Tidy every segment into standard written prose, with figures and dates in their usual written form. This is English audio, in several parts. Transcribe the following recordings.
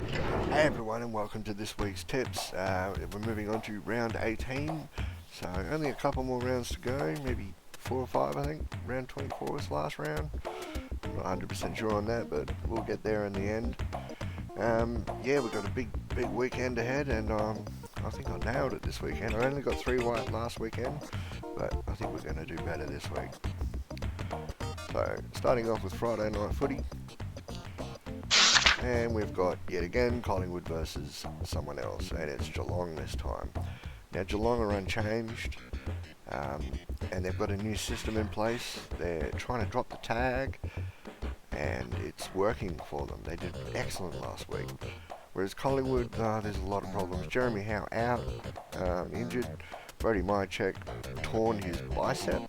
Hey everyone, and welcome to this week's tips. We're moving on to round 18, so only a couple more rounds to go, maybe 4 or 5 I think. Round 24 was last round. I'm not 100% sure on that, but we'll get there in the end. Yeah, we've got a big weekend ahead, and I think I nailed it this weekend. I only got 3 right last weekend, but I think we're going to do better this week. So, starting off with Friday night footy. And we've got, yet again, Collingwood versus someone else, and it's Geelong this time. Now, Geelong are unchanged, and they've got a new system in place. They're trying to drop the tag, and it's working for them. They did excellent last week. Whereas Collingwood, there's a lot of problems. Jeremy Howe out, injured. Brody Mychek torn his bicep,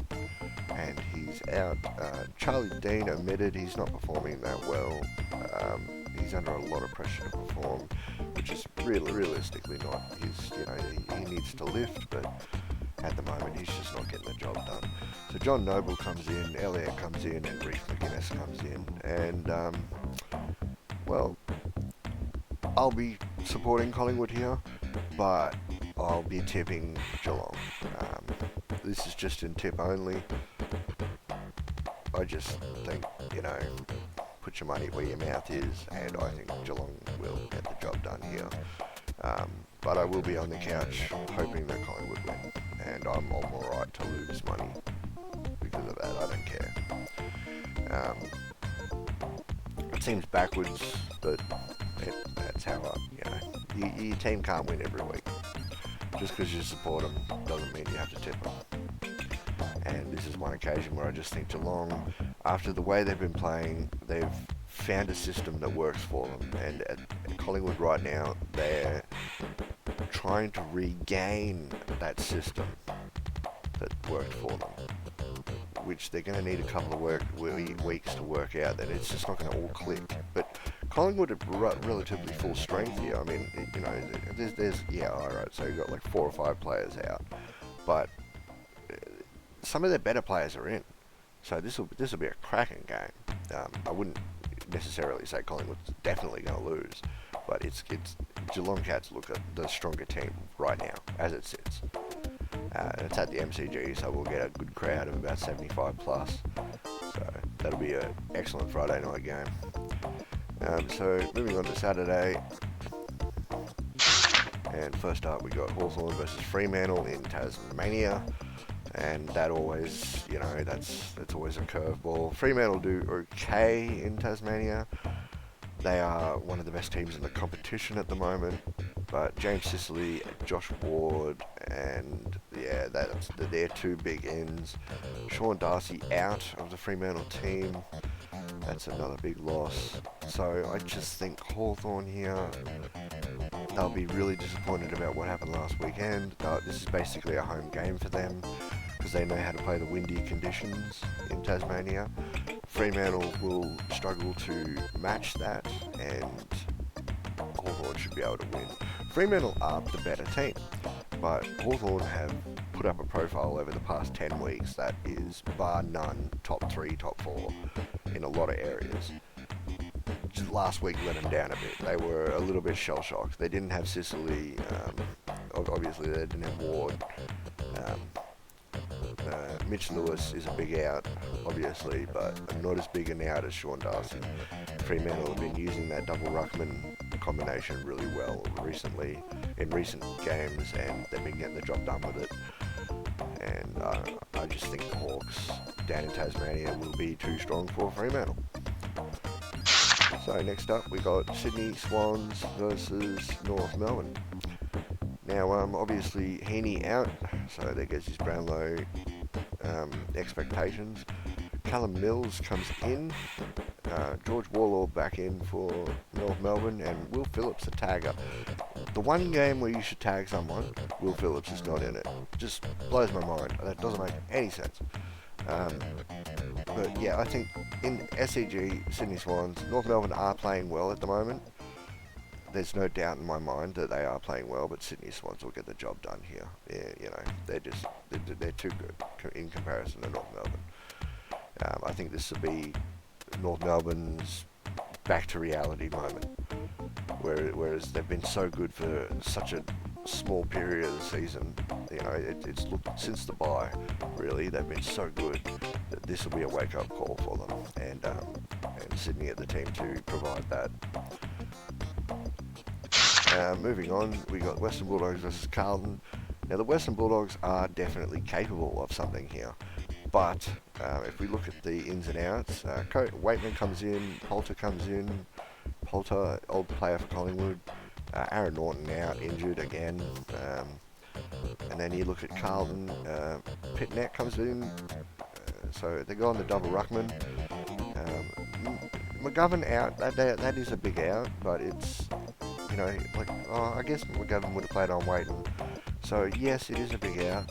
and he's out. Charlie Dean admitted he's not performing that well. He's under a lot of pressure to perform, which is realistically not his. He needs to lift, but at the moment he's just not getting the job done. So John Noble comes in, Elliott comes in, and Reece McGuinness comes in, and well, I'll be supporting Collingwood here, but I'll be tipping Geelong. This is just in tip only. I just think, put your money where your mouth is, and I think Geelong will get the job done here. But I will be on the couch hoping that Collingwood win, and I'm alright to lose money because of that. I don't care. It seems backwards, but that's how your team can't win every week. Just because you support them doesn't mean you have to tip them. And this is one occasion where I just think Geelong, after the way they've been playing, they've found a system that works for them. And at Collingwood right now, they're trying to regain that system that worked for them, which they're going to need a couple of weeks to work out. That it's just not going to all click. But Collingwood are relatively full strength here. I mean, alright. So you've got like 4 or 5 players out, but some of their better players are in. So this will be a cracking game. I wouldn't necessarily say Collingwood's definitely going to lose, but it's Geelong Cats look at the stronger team right now as it sits. It's at the MCG, so we'll get a good crowd of about 75 plus. So that'll be an excellent Friday night game. So moving on to Saturday, and first up we got Hawthorn versus Fremantle in Tasmania. And that always, that's always a curveball. Fremantle do okay in Tasmania. They are one of the best teams in the competition at the moment. But James Sicily, Josh Ward, and they're 2 big ends. Sean Darcy out of the Fremantle team. That's another big loss. So I just think Hawthorn here, they'll be really disappointed about what happened last weekend. This is basically a home game for them, because they know how to play the windy conditions in Tasmania. Fremantle will struggle to match that, and Hawthorn should be able to win. Fremantle are the better team, but Hawthorn have put up a profile over the past 10 weeks that is bar none top 3, top 4 in a lot of areas. Just last week let them down a bit. They were a little bit shell-shocked. They didn't have Sicily, obviously they didn't have Ward. Mitch Lewis is a big out, obviously, but not as big an out as Sean Darcy. Fremantle have been using that double ruckman combination really well in recent games, and they've been getting the job done with it. And I just think the Hawks down in Tasmania will be too strong for Fremantle. So next up we got Sydney Swans versus North Melbourne. Now, obviously Heaney out, so there goes his Brownlow expectations. Callum Mills comes in, George Warlaw back in for North Melbourne, and Will Phillips a tagger. The one game where you should tag someone, Will Phillips is not in it. Just blows my mind. That doesn't make any sense. But yeah, I think in SCG, Sydney Swans, North Melbourne are playing well at the moment. There's no doubt in my mind that they are playing well, but Sydney Swans will get the job done here. Yeah, they're too good in comparison to North Melbourne. I think this will be North Melbourne's back to reality moment, whereas they've been so good for such a small period of the season. You know, it's looked since the bye, really, they've been so good that this will be a wake-up call for them, and Sydney at the team to provide that. Moving on, we got Western Bulldogs versus Carlton. Now, the Western Bulldogs are definitely capable of something here, but if we look at the ins and outs, Waitman comes in, Poulter comes in. Poulter, old player for Collingwood. Aaron Norton out, injured again. And then you look at Carlton, Pitnet comes in, so they go on the double ruckman. McGovern out, that is a big out, but it's, you know, like, I guess McGovern would have played on Waitman. So yes, it is a big out.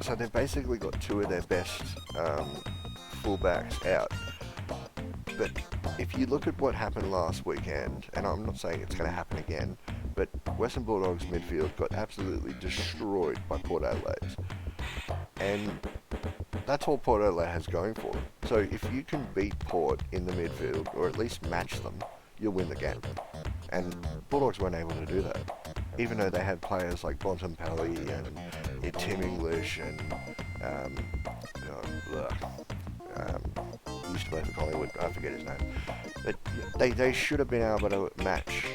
So they've basically got two of their best fullbacks out. But if you look at what happened last weekend, and I'm not saying it's going to happen again, but Western Bulldogs midfield got absolutely destroyed by Port Adelaide. And that's all Port Adelaide has going for them. So if you can beat Port in the midfield, or at least match them, you'll win the game. And Bulldogs weren't able to do that. Even though they had players like Bontempelli and Tim English and used to play for Collingwood, I forget his name. But they should have been able to match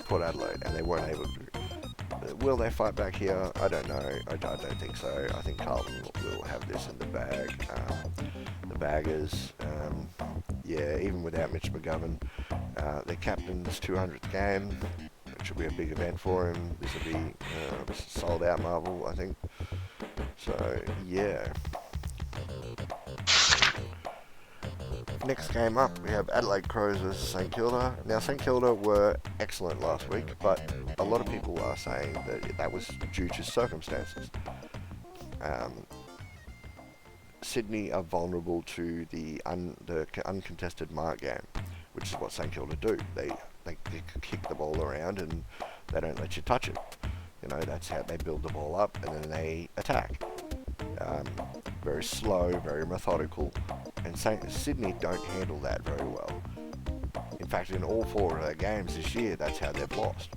Port Adelaide, and they weren't able to. Will they fight back here? I don't know. I don't think so. I think Carlton will have this in the bag. The Baggers, even without Mitch McGovern, their captain's 200th game, which will be a big event for him. This will be a sold out marvel, I think. So, yeah. Next game up, we have Adelaide Crows versus St Kilda. Now, St Kilda were excellent last week, but a lot of people are saying that was due to circumstances. Sydney are vulnerable to the uncontested mark game, which is what St Kilda do. They kick the ball around and they don't let you touch it. You know, that's how they build the ball up, and then they attack. Very slow, very methodical, and Sydney don't handle that very well. In fact, in all four of their games this year, that's how they've lost.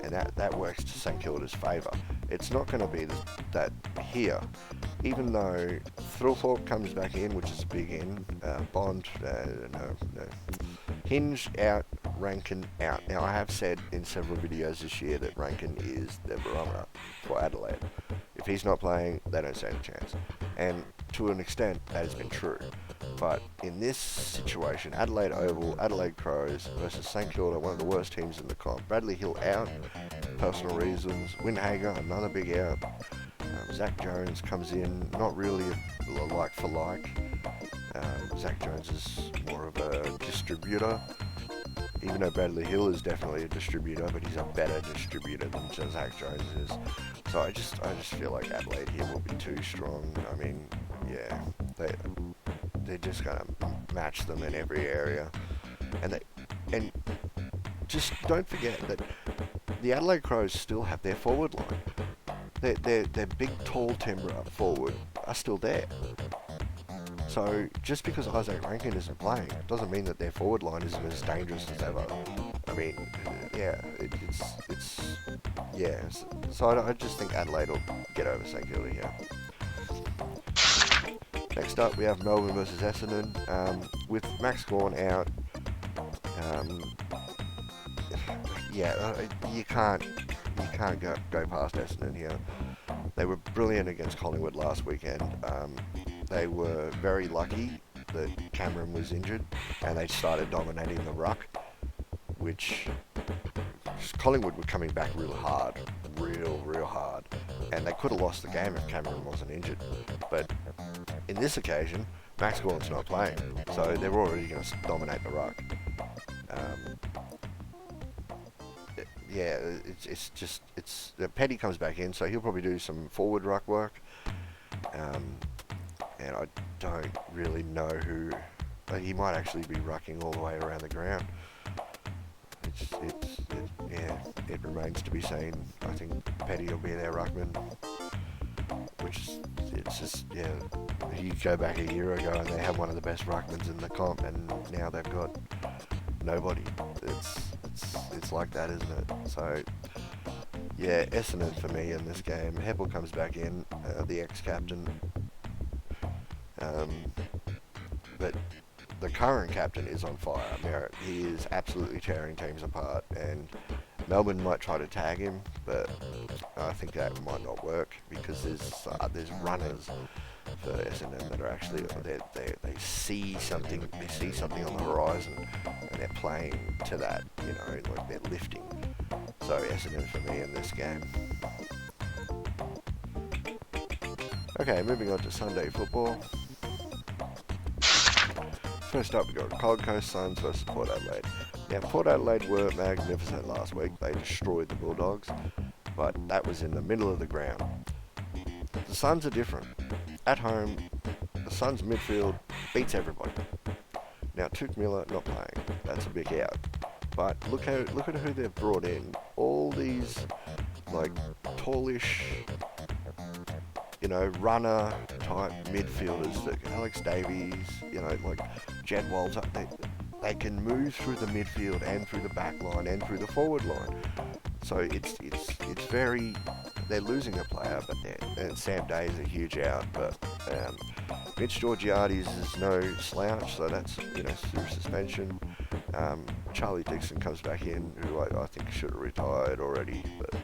And that works to St Kilda's favour. It's not going to be that here, even though Thrillthorpe comes back in, which is a big in, Bond, Hinge out, Rankin out. Now, I have said in several videos this year that Rankin is the barometer for Adelaide. If he's not playing, they don't stand a chance. And to an extent, that has been true. But in this situation, Adelaide Oval, Adelaide Crows versus St Kilda, one of the worst teams in the comp. Bradley Hill out, personal reasons. Windhager, another big out. Zach Jones comes in, not really a like for like. Zach Jones is more of a distributor, even though Bradley Hill is definitely a distributor, but he's a better distributor than Zach Jones is. So I just feel like Adelaide here will be too strong. I mean, yeah, they're just gonna match them in every area, and just don't forget that the Adelaide Crows still have their forward line. Their big, tall timber up forward are still there. So just because Isaac Rankin isn't playing doesn't mean that their forward line isn't as dangerous as ever. I mean, yeah, So I just think Adelaide will get over St Kilda here. Next up, we have Melbourne versus Essendon. With Max Gawn out, you can't go past Essendon here. They were brilliant against Collingwood last weekend. They were very lucky that Cameron was injured and they started dominating the ruck, which Collingwood were coming back real hard, and they could have lost the game if Cameron wasn't injured. But in this occasion, Max Gawn's not playing, so they're already going to dominate the ruck. Petty comes back in, so he'll probably do some forward ruck work. And I don't really know who. He might actually be rucking all the way around the ground. It remains to be seen. I think Petty will be their ruckman, you go back a year ago and they had one of the best ruckmans in the comp, and now they've got Nobody. It's like that, isn't it? So yeah, Essendon for me in this game. Heppel comes back in, the ex-captain, um, but the current captain is on fire. Merritt, he is absolutely tearing teams apart, and Melbourne might try to tag him, but I think that might not work because there's runners for Essendon that are actually they see something on the horizon, and they're playing to that, like they're lifting. So Essendon for me in this game. Okay, moving on to Sunday football. First up, we got Gold Coast Suns versus Port Adelaide. Now, Port Adelaide were magnificent last week. They destroyed the Bulldogs, but that was in the middle of the ground. The Suns are different. At home, the Suns midfield beats everybody. Now, Touk Miller not playing. That's a big out. But look at who they've brought in. All these, like, tallish, runner type midfielders, like Alex Davies, like Jed Walter, they can move through the midfield and through the back line and through the forward line. So it's very, they're losing a player, but and Sam Day is a huge out, but Mitch Georgiades is no slouch, so that's through suspension. Charlie Dixon comes back in, who I think should have retired already, but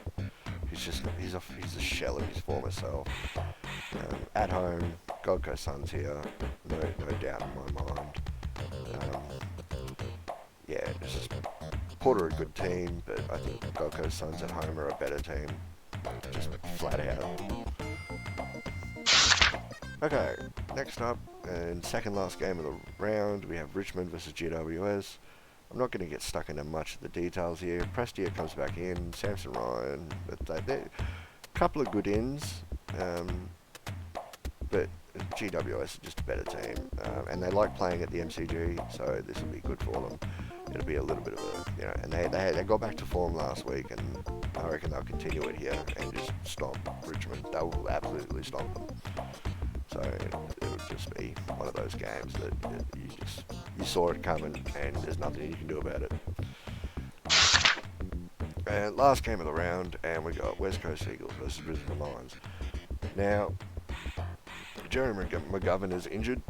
he's a shell of his former self. At home, Gold Coast Suns here, no doubt in my mind. It's just Port are a good team, but I think Gold Coast Suns at home are a better team, just flat out. Okay, next up, and second last game of the round, we have Richmond versus GWS. I'm not going to get stuck into much of the details here. Prestia comes back in, Samson Ryan, they're a couple of good ins, but GWS are just a better team, and they like playing at the MCG, so this will be good for them. It'll be a little bit of a, and they got back to form last week, and I reckon they'll continue it here and just stomp Richmond. They'll absolutely stomp them. So it'll just be one of those games that you saw it coming, and there's nothing you can do about it. And last game of the round, and we got West Coast Eagles versus Brisbane Lions. Now, Jeremy McGovern is injured,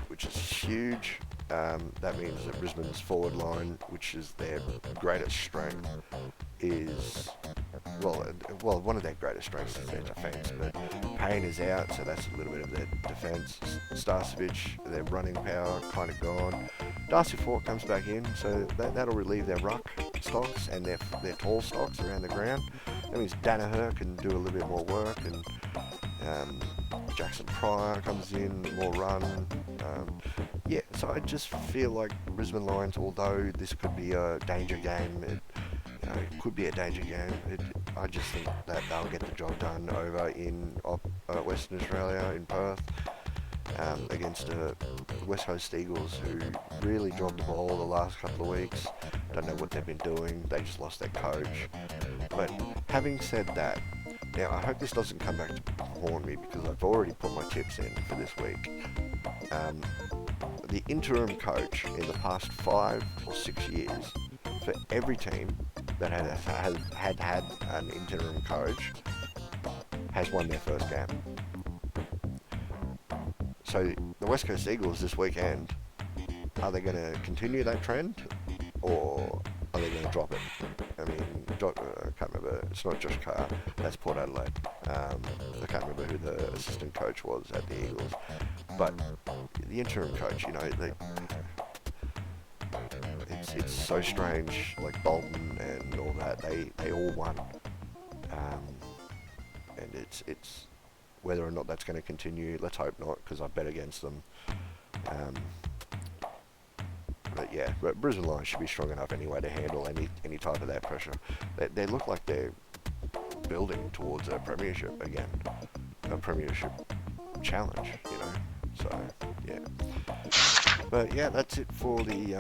which is huge. That means that Brisbane's forward line, which is their greatest strength, is one of their greatest strengths is their defence. But Payne is out, so that's a little bit of their defence. Starcevic, their running power, kind of gone. Darcy Fort comes back in, so that'll relieve their ruck stocks and their tall stocks around the ground. That means Danaher can do a little bit more work, and Jackson Pryor comes in, more run. So I just feel like Brisbane Lions, although this could be a danger game, it could be a danger game. I just think that they'll get the job done over in Western Australia, in Perth, against West Coast Eagles, who really dropped the ball the last couple of weeks. Don't know what they've been doing. They just lost their coach. But having said that, now I hope this doesn't come back to haunt me, because I've already put my tips in for this week. The interim coach in the past 5 or 6 years for every team that had an interim coach has won their first game. So the West Coast Eagles this weekend, are they going to continue that trend, or are they going to drop it? I mean, I can't remember. It's not Josh Carr. That's Port Adelaide. I can't remember who the assistant coach was at the Eagles. But the interim coach, it's so strange. Like Bolton and all that, they all won. And it's whether or not that's going to continue. Let's hope not, because I bet against them. But Brisbane Lions should be strong enough anyway to handle any type of that pressure. They look like they're building towards a premiership again, a premiership challenge, So yeah. But yeah, that's it for the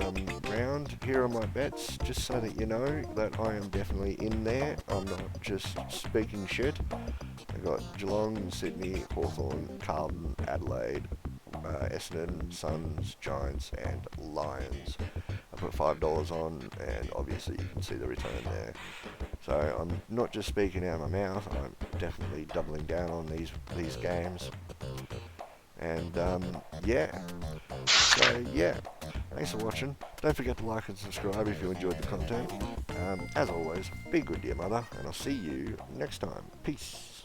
round. Here are my bets, just so that you know that I am definitely in there. I'm not just speaking shit. I got Geelong, Sydney, Hawthorn, Carlton, Adelaide, Essendon, Suns, Giants and Lions. I put $5 on, and obviously you can see the return there. So I'm not just speaking out of my mouth, I'm definitely doubling down on these games. And yeah, so yeah, thanks for watching. Don't forget to like and subscribe if you enjoyed the content. As always, be good dear mother, and I'll see you next time. Peace.